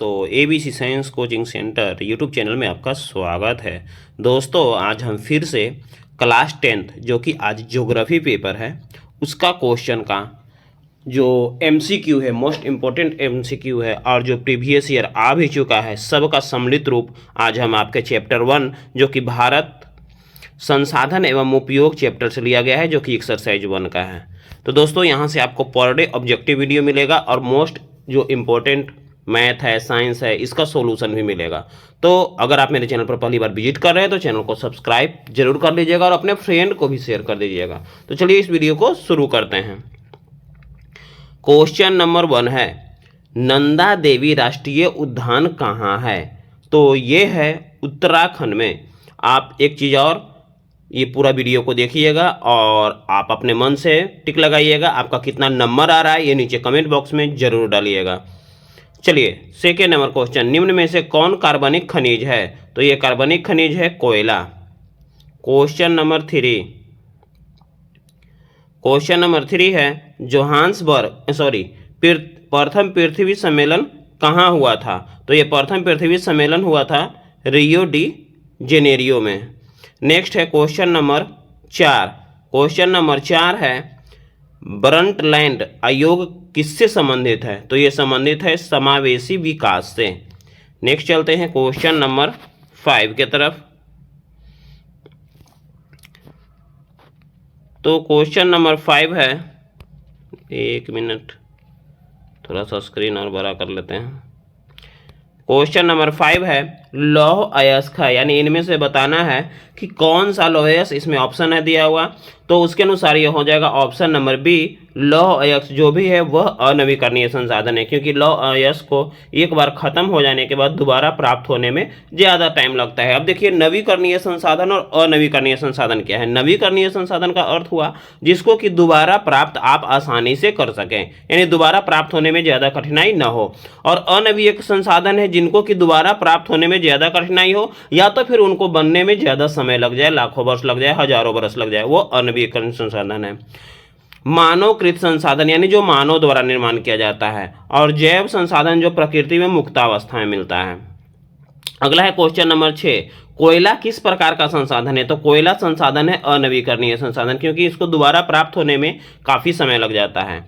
दोस्तों, ABC science coaching centre YouTube channel में आपका स्वागत है। दोस्तों, आज हम फिर से क्लास 10th जो कि आज ज्योग्राफी पेपर है उसका क्वेश्चन का जो एमसीक्यू है, मोस्ट इम्पोर्टेंट एमसीक्यू है और जो प्रीवियस ईयर आ भी चुका है, सबका सम्मिलित रूप आज हम आपके चैप्टर 1 जो कि भारत संसाधन एवं उपयोग चैप्टर से लिया गया है, जो कि एक्सरसाइज 1 का है। तो दोस्तों, यहाँ से आपको पर डे ऑब्जेक्टिव वीडियो मिलेगा और मोस्ट जो इम्पोर्टेंट मैथ है, साइंस है, इसका सॉल्यूशन भी मिलेगा। तो अगर आप मेरे चैनल पर पहली बार विजिट कर रहे हैं तो चैनल को सब्सक्राइब जरूर कर लीजिएगा और अपने फ्रेंड को भी शेयर कर दीजिएगा। तो चलिए इस वीडियो को शुरू करते हैं। क्वेश्चन नंबर 1 है, नंदा देवी राष्ट्रीय उद्यान कहाँ है? तो ये है उत्तराखंड में। आप एक चीज़ और, ये पूरा वीडियो को देखिएगा और आप अपने मन से टिक लगाइएगा। आपका कितना नंबर आ रहा है ये नीचे कमेंट बॉक्स में जरूर डालिएगा। चलिए सेकेंड नंबर क्वेश्चन, निम्न में से कौन कार्बनिक खनिज है? तो ये कार्बनिक खनिज है कोयला। क्वेश्चन नंबर 3 है, प्रथम पृथ्वी सम्मेलन कहाँ हुआ था? तो ये प्रथम पृथ्वी सम्मेलन हुआ था रियो डी जेनेरियो में। नेक्स्ट है क्वेश्चन नंबर 4 है, ब्रंटलैंड आयोग किससे संबंधित है? तो ये संबंधित है समावेशी विकास से। नेक्स्ट चलते हैं क्वेश्चन नंबर 5 के तरफ। तो क्वेश्चन नंबर 5 है, एक मिनट थोड़ा सा स्क्रीन और बड़ा कर लेते हैं। क्वेश्चन नंबर 5 है, लौह अयस्क है, यानी इनमें से बताना है कि कौन सा लौह अयस्क, इसमें ऑप्शन है दिया हुआ, तो उसके अनुसार ये हो जाएगा ऑप्शन नंबर बी। लौह अयस्क जो भी है वह अनवीकरणीय संसाधन है, क्योंकि लौह अयस्क को एक बार खत्म हो जाने के बाद दोबारा प्राप्त होने में ज़्यादा टाइम लगता है। अब देखिए, नवीकरणीय संसाधन और अनवीकरणीय संसाधन क्या है। नवीकरणीय संसाधन का अर्थ हुआ जिसको कि दोबारा प्राप्त आप आसानी से कर सकें, यानी दोबारा प्राप्त होने में ज़्यादा कठिनाई न हो। और अनवीक संसाधन है जिनको कि दोबारा प्राप्त होने में ज़्यादा कठिनाई हो, या तो फिर उनको बनने में ज़्यादा समय लग जाए, लाखों वर्ष लग जाए, हजारों वर्ष लग जाए, वो अनवीकरण संसाधन है। मानवकृत संसाधन यानी जो मानव द्वारा निर्माण किया जाता है, और जैव संसाधन जो प्रकृति में मुक्तावस्था में मिलता है। अगला है क्वेश्चन नंबर 6, कोयला किस प्रकार का संसाधन है? तो कोयला संसाधन है अनवीकरणीय संसाधन, क्योंकि इसको दोबारा प्राप्त होने में काफ़ी समय लग जाता है।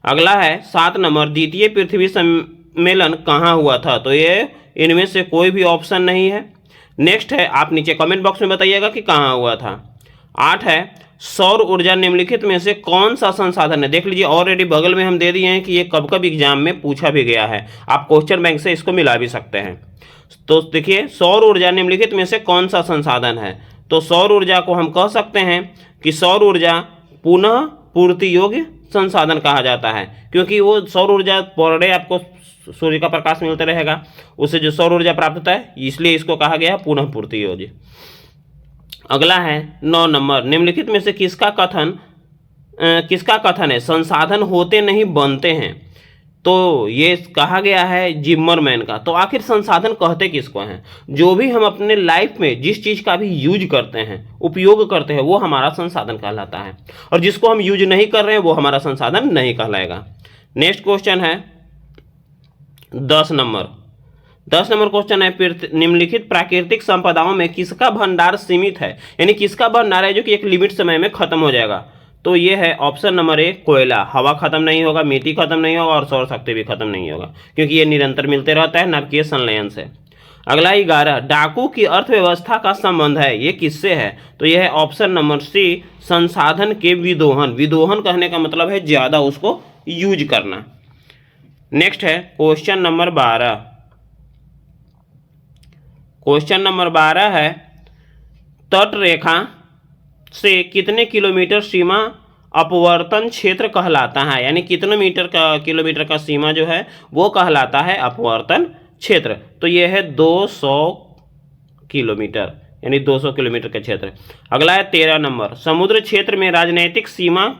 अगला है 7 नंबर, द्वितीय पृथ्वी सम्मेलन कहाँ हुआ था? तो ये इनमें से कोई भी ऑप्शन नहीं है। नेक्स्ट है, आप नीचे कमेंट बॉक्स में बताइएगा कि कहाँ हुआ था। 8 है, सौर ऊर्जा निम्नलिखित में से कौन सा संसाधन है? देख लीजिए, ऑलरेडी बगल में हम दे दिए हैं कि ये कब कब एग्जाम में पूछा भी गया है, आप क्वेश्चन बैंक से इसको मिला भी सकते हैं। तो देखिए, सौर ऊर्जा निम्नलिखित में से कौन सा संसाधन है? तो सौर ऊर्जा को हम कह सकते हैं कि सौर ऊर्जा पुनः पूर्ति योग्य संसाधन कहा जाता है, क्योंकि वो सौर ऊर्जा पर डे आपको सूर्य का प्रकाश मिलता रहेगा, उससे जो सौर ऊर्जा प्राप्त होता है, इसलिए इसको कहा गया पुनः पूर्ति योग्य। अगला है 9 नंबर, निम्नलिखित में से किसका कथन है संसाधन होते नहीं बनते हैं? तो ये कहा गया है जिम्मरमैन का। तो आखिर संसाधन कहते किसको हैं? जो भी हम अपने लाइफ में जिस चीज़ का भी यूज करते हैं, उपयोग करते हैं, वो हमारा संसाधन कहलाता है, और जिसको हम यूज नहीं कर रहे हैं वो हमारा संसाधन नहीं कहलाएगा। नेक्स्ट क्वेश्चन है 10 नंबर क्वेश्चन है, निम्नलिखित प्राकृतिक संपदाओं में किसका भंडार सीमित है? यानी किसका भंडार है जो कि एक लिमिट समय में खत्म हो जाएगा? तो ये है ऑप्शन नंबर 1 कोयला। हवा खत्म नहीं होगा, मिट्टी खत्म नहीं होगा और सौर शक्ति भी खत्म नहीं होगा, क्योंकि ये निरंतर मिलते रहता है नाभिकीय संलयन से। अगला 11, डाकू की अर्थव्यवस्था का संबंध है, ये किससे है? तो यह है ऑप्शन नंबर सी, संसाधन के विदोहन। विदोहन कहने का मतलब है ज़्यादा उसको यूज करना। नेक्स्ट है क्वेश्चन नंबर 12 है, तट रेखा से कितने किलोमीटर सीमा अपवर्तन क्षेत्र कहलाता है? यानी कितने किलोमीटर का सीमा जो है वो कहलाता है अपवर्तन क्षेत्र? तो ये है 200 किलोमीटर, यानी 200 किलोमीटर का क्षेत्र। अगला है 13 नंबर, समुद्र क्षेत्र में राजनैतिक सीमा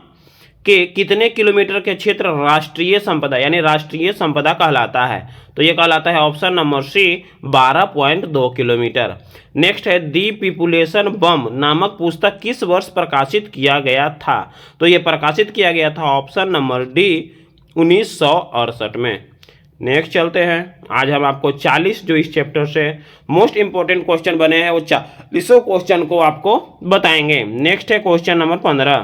के कितने किलोमीटर के क्षेत्र राष्ट्रीय संपदा यानी राष्ट्रीय संपदा कहलाता है? तो ये कहलाता है option number C 12.2 kilometre. Next है, दी पिपुलेशन बम नामक पुस्तक किस वर्ष प्रकाशित किया गया था? तो ये प्रकाशित किया गया था ऑप्शन नंबर डी 1968 में। नेक्स्ट चलते हैं। आज हम आपको 40 जो इस चैप्टर से मोस्ट इंपॉर्टेंट क्वेश्चन बने हैं वो 40 क्वेश्चन को आपको बताएंगे। नेक्स्ट है क्वेश्चन नंबर 15।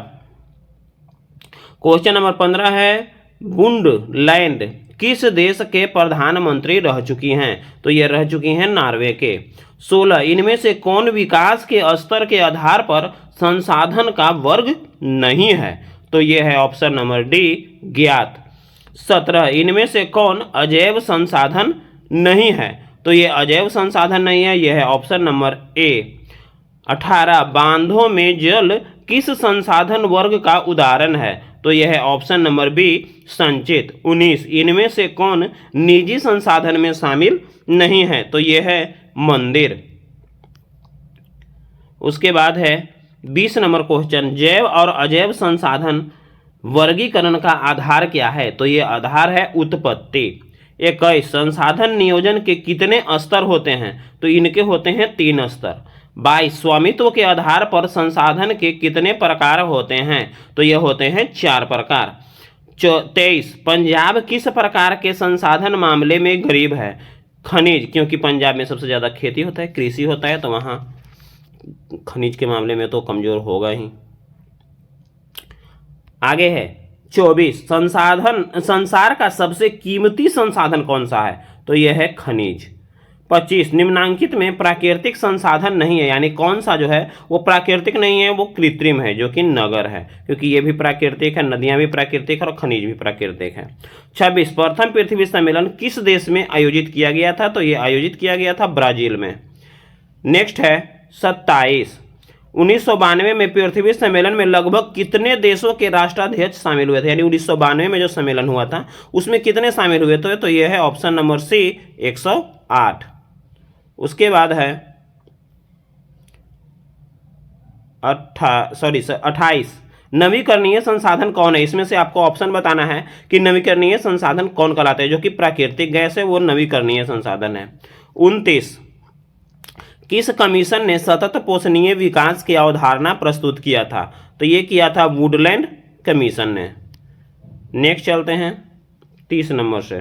क्वेश्चन नंबर 15 है बुंडलैंड किस देश के प्रधानमंत्री रह चुकी हैं? तो ये रह चुकी हैं नॉर्वे के। 16 इनमें से कौन विकास के स्तर के आधार पर संसाधन का वर्ग नहीं है? तो ये है ऑप्शन नंबर डी ज्ञात। 17 इनमें से कौन अजैव संसाधन नहीं है? तो ये अजैव संसाधन नहीं है, यह है ऑप्शन नंबर ए। 18 बांधों में जल किस संसाधन वर्ग का उदाहरण है? तो यह है ऑप्शन नंबर बी संचित। 19 इनमें से कौन निजी संसाधन में शामिल नहीं है? तो यह है मंदिर। उसके बाद है 20 नंबर क्वेश्चन जैव और अजैव संसाधन वर्गीकरण का आधार क्या है? तो ये आधार है उत्पत्ति। 21 संसाधन नियोजन के कितने स्तर होते हैं? तो इनके होते हैं 3 स्तर। 22 स्वामित्व के आधार पर संसाधन के कितने प्रकार होते हैं? तो ये होते हैं 4 प्रकार। 23 पंजाब किस प्रकार के संसाधन मामले में गरीब है? खनिज, क्योंकि पंजाब में सबसे ज़्यादा खेती होता है, कृषि होता है, तो वहाँ खनिज के मामले में तो कमज़ोर होगा ही। आगे है 24 संसार का सबसे कीमती संसाधन कौन सा है? तो यह है खनिज। 25 निम्नांकित में प्राकृतिक संसाधन नहीं है, यानी कौन सा जो है वो प्राकृतिक नहीं है, वो कृत्रिम है, जो कि नगर है, क्योंकि ये भी प्राकृतिक है, नदियां भी प्राकृतिक है और खनिज भी प्राकृतिक है। 26 प्रथम पृथ्वी सम्मेलन किस देश में आयोजित किया गया था? तो ये आयोजित किया गया था ब्राजील में। नेक्स्ट है 27 1992 में पृथ्वी सम्मेलन में लगभग कितने देशों के राष्ट्राध्यक्ष शामिल हुए थे? यानी 1992 में जो सम्मेलन हुआ था उसमें कितने शामिल हुए थे? तो यह है ऑप्शन नंबर सी 108। उसके बाद है 28 नवीकरणीय संसाधन कौन है? इसमें से आपको ऑप्शन बताना है कि नवीकरणीय संसाधन कौन कहलाते हैं। जो कि प्राकृतिक गैस है वो नवीकरणीय संसाधन है। 29 किस कमीशन ने सतत पोषणीय विकास की अवधारणा प्रस्तुत किया था? तो ये किया था वुडलैंड कमीशन ने। नेक्स्ट चलते हैं 30 नंबर से।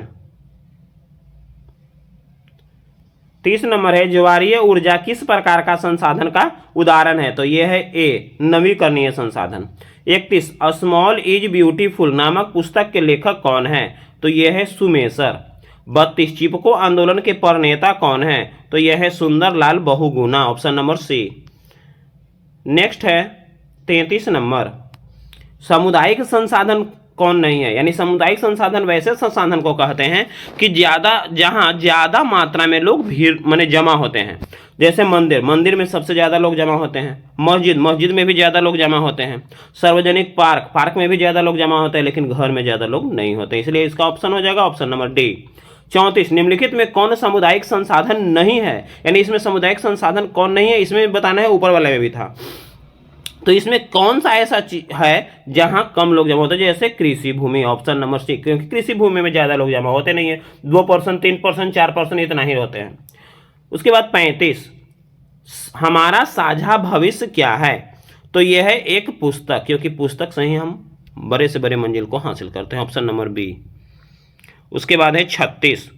30 नंबर है ज्वारीय ऊर्जा किस प्रकार का संसाधन का उदाहरण है? तो यह है ए नवीकरणीय संसाधन। 31 स्मॉल इज ब्यूटीफुल नामक पुस्तक के लेखक कौन है? तो यह है सुमेसर। 32 चिपको आंदोलन के प्रणेता कौन है? तो यह है Sundarlal Bahuguna, option number C. Next है 33 नंबर सामुदायिक संसाधन कौन नहीं है? यानी सामुदायिक संसाधन वैसे संसाधन को कहते हैं कि जहां ज्यादा मात्रा में लोग भीड़ माने जमा होते हैं। जैसे मंदिर में सबसे ज्यादा लोग जमा होते हैं। मस्जिद में भी ज्यादा लोग जमा होते हैं। सार्वजनिक पार्क में भी ज्यादा लोग जमा होते हैं, लेकिन घर में ज्यादा लोग नहीं होते, इसलिए इसका ऑप्शन हो जाएगा ऑप्शन नंबर डी। 34 निम्नलिखित में कौन सामुदायिक संसाधन नहीं है? यानी इसमें सामुदायिक संसाधन कौन नहीं है इसमें बताना है, ऊपर वाले में भी था। तो इसमें कौन सा ऐसा चीज है जहां कम लोग जमा होते हैं? जैसे कृषि भूमि, ऑप्शन नंबर सी, क्योंकि कृषि भूमि में ज्यादा लोग जमा होते नहीं है, 2%, 3%, 4% इतना ही होते हैं। उसके बाद 35 हमारा साझा भविष्य क्या है? तो यह है एक पुस्तक, क्योंकि पुस्तक से ही हम बड़े से बड़े मंजिल को हासिल करते हैं, ऑप्शन नंबर बी। उसके बाद है 36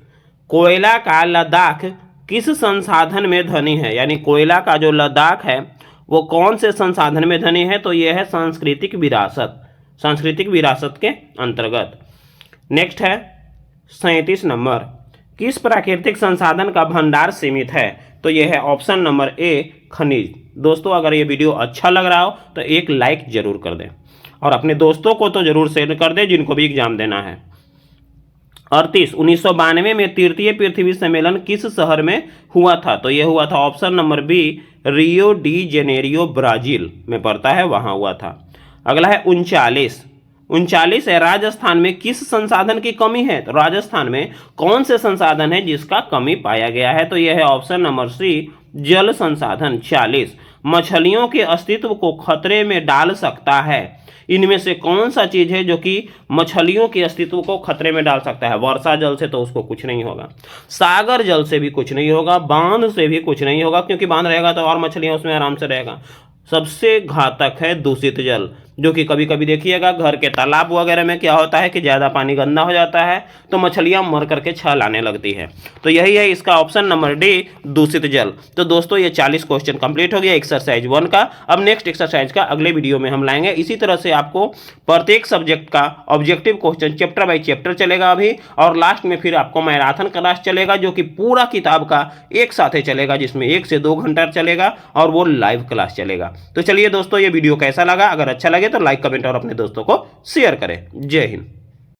कोयला का लद्दाख किस संसाधन में धनी है? यानी कोयला का जो लद्दाख है वो कौन से संसाधन में धनी है? तो यह है सांस्कृतिक विरासत के अंतर्गत। नेक्स्ट है 37 नंबर किस प्राकृतिक संसाधन का भंडार सीमित है? तो यह है ऑप्शन नंबर ए खनिज। दोस्तों अगर ये वीडियो अच्छा लग रहा हो तो एक लाइक जरूर कर दें और अपने दोस्तों को तो जरूर शेयर कर दें जिनको भी एग्जाम देना है। 38 1992 में तृतीय पृथ्वी सम्मेलन किस शहर में हुआ था? तो यह हुआ था option number B Rio de Janeiro Brazil में पड़ता है, वहां हुआ था। अगला है 39 है राजस्थान में किस संसाधन की कमी है? तो राजस्थान में कौन से संसाधन है जिसका कमी पाया गया है? तो यह है ऑप्शन नंबर सी जल संसाधन। 40 मछलियों के अस्तित्व को खतरे में डाल सकता है। इनमें से कौन सा चीज है जो कि मछलियों के अस्तित्व को खतरे में डाल सकता है? वर्षा जल से तो उसको कुछ नहीं होगा, सागर जल से भी कुछ नहीं होगा, बांध से भी कुछ नहीं होगा, क्योंकि बांध रहेगा तो और मछलियां उसमें आराम से रहेगा। सबसे घातक है दूषित जल, जो कि कभी कभी देखिएगा घर के तालाब वगैरह में क्या होता है कि ज़्यादा पानी गंदा हो जाता है तो मछलियाँ मर करके छल आने लगती है। तो यही है इसका ऑप्शन नंबर डी, दूषित जल। तो दोस्तों ये 40 क्वेश्चन कंप्लीट हो गया एक्सरसाइज 1 का। अब नेक्स्ट एक्सरसाइज का अगले वीडियो में हम लाएंगे। इसी तरह से आपको प्रत्येक सब्जेक्ट का objective question chapter by chapter चलेगा अभी, और लास्ट में फिर आपको मैराथन क्लास चलेगा जो कि पूरा किताब का एक साथ ही चलेगा, जिसमें 1 से 2 घंटा चलेगा और वो लाइव क्लास चलेगा। तो चलिए दोस्तों, ये वीडियो कैसा लगा? अगर अच्छा लगे तो लाइक, कमेंट और अपने दोस्तों को शेयर करें। जय हिंद।